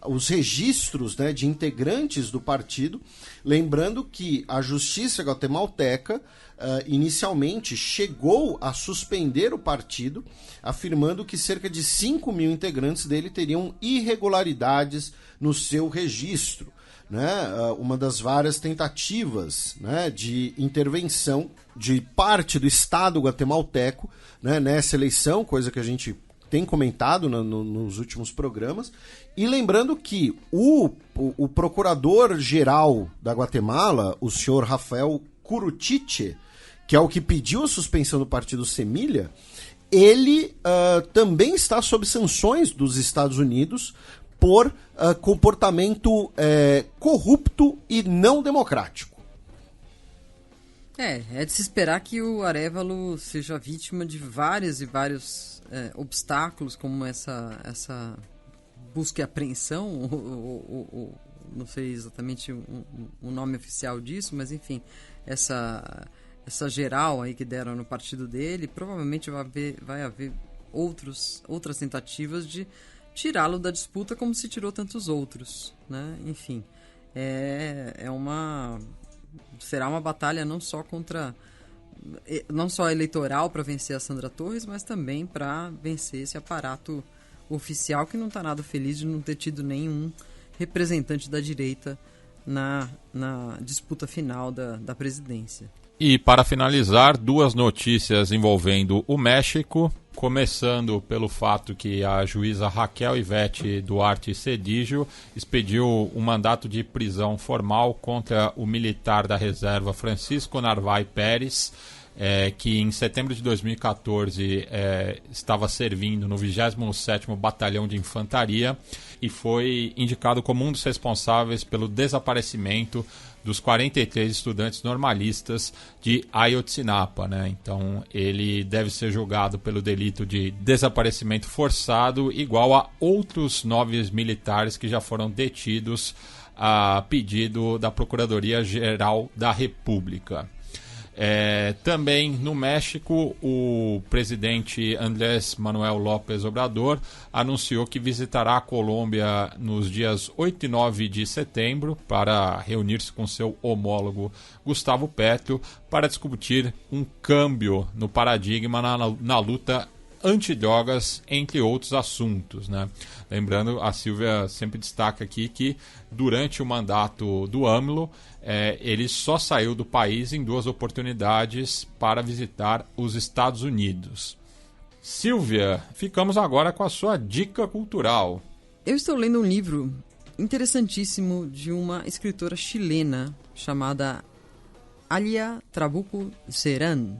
os registros, né, de integrantes do partido, lembrando que a justiça guatemalteca inicialmente chegou a suspender o partido, afirmando que cerca de 5 mil integrantes dele teriam irregularidades no seu registro, né? Uma das várias tentativas, né, de intervenção de parte do Estado guatemalteco, né, nessa eleição, coisa que a gente tem comentado nos últimos programas. E lembrando que o procurador-geral da Guatemala, o senhor Rafael Curutiche, que é o que pediu a suspensão do partido Semilha, ele também está sob sanções dos Estados Unidos por comportamento corrupto e não democrático. É de se esperar que o Arévalo seja vítima de vários obstáculos, como essa busca e apreensão, ou não sei exatamente o nome oficial disso, mas enfim, essa geral aí que deram no partido dele, provavelmente vai haver outras tentativas de tirá-lo da disputa, como se tirou tantos outros, né? Enfim, será uma batalha não só eleitoral para vencer a Sandra Torres, mas também para vencer esse aparato oficial que não está nada feliz de não ter tido nenhum representante da direita na disputa final da presidência. E para finalizar, 2 notícias envolvendo o México, começando pelo fato que a juíza Raquel Ivete Duarte Cedillo expediu um mandato de prisão formal contra o militar da reserva Francisco Narvaez Pérez, que em setembro de 2014 estava servindo no 27º Batalhão de Infantaria e foi indicado como um dos responsáveis pelo desaparecimento dos 43 estudantes normalistas de Ayotzinapa, né? Então ele deve ser julgado pelo delito de desaparecimento forçado, igual a outros 9 militares que já foram detidos a pedido da Procuradoria-Geral da República. Também no México, o presidente Andrés Manuel López Obrador anunciou que visitará a Colômbia nos dias 8 e 9 de setembro para reunir-se com seu homólogo Gustavo Petro para discutir um câmbio no paradigma na luta antidrogas, entre outros assuntos, né? Lembrando, a Silvia sempre destaca aqui que durante o mandato do AMLO, ele só saiu do país em 2 oportunidades para visitar os Estados Unidos. Silvia, ficamos agora com a sua dica cultural. Eu estou lendo um livro interessantíssimo de uma escritora chilena chamada Alia Trabuco Ceran. Não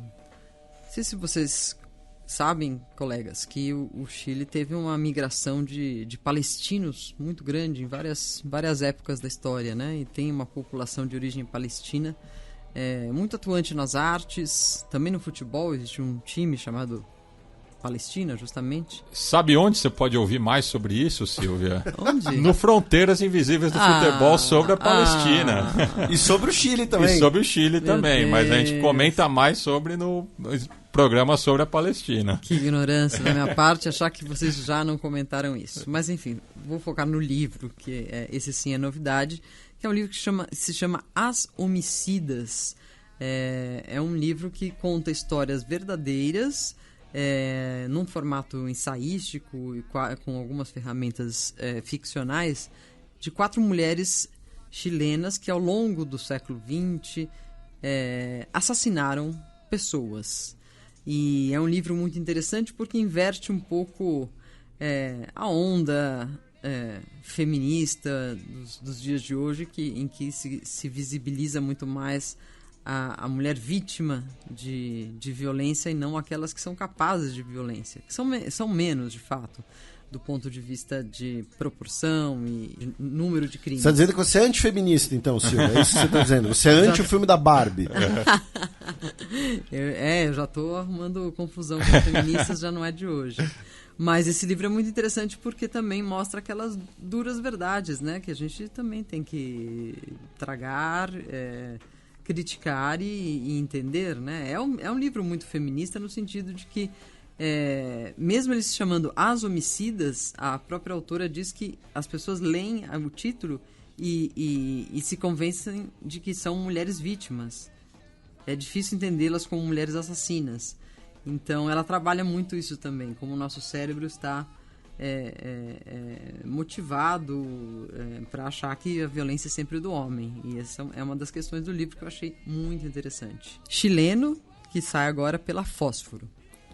sei se vocês sabem, colegas, que o Chile teve uma migração de palestinos muito grande em várias épocas da história, né? E tem uma população de origem palestina muito atuante nas artes, também no futebol. Existe um time chamado Palestina, justamente. Sabe onde você pode ouvir mais sobre isso, Silvia? Onde? No Fronteiras Invisíveis do Futebol, sobre a Palestina. E sobre o Chile também. E sobre o Chile também, mas a gente comenta mais sobre no programa sobre a Palestina. Que ignorância da minha parte achar que vocês já não comentaram isso. Mas enfim, vou focar no livro, que esse sim é novidade, que é um livro que se chama As Homicidas. É um livro que conta histórias verdadeiras, num formato ensaístico e com algumas ferramentas ficcionais, de 4 mulheres chilenas que ao longo do século XX assassinaram pessoas. E é um livro muito interessante porque inverte um pouco a onda feminista dos dias de hoje, em que se visibiliza muito mais a mulher vítima de violência e não aquelas que são capazes de violência, que são menos, de fato, do ponto de vista de proporção e de número de crimes. Você está dizendo que você é antifeminista, então, Silvia? É isso que você está dizendo? Você é anti o filme da Barbie. Eu já estou arrumando confusão com feministas, já não é de hoje. Mas esse livro é muito interessante porque também mostra aquelas duras verdades, né? Que a gente também tem que tragar, criticar e entender, né? É um livro muito feminista no sentido de que mesmo ele se chamando As Homicidas, a própria autora diz que as pessoas leem o título e se convencem de que são mulheres vítimas. É difícil entendê-las como mulheres assassinas. Então ela trabalha muito isso também, como o nosso cérebro está motivado para achar que a violência é sempre do homem. E essa é uma das questões do livro que eu achei muito interessante. Chileno, que sai agora pela Fósforo.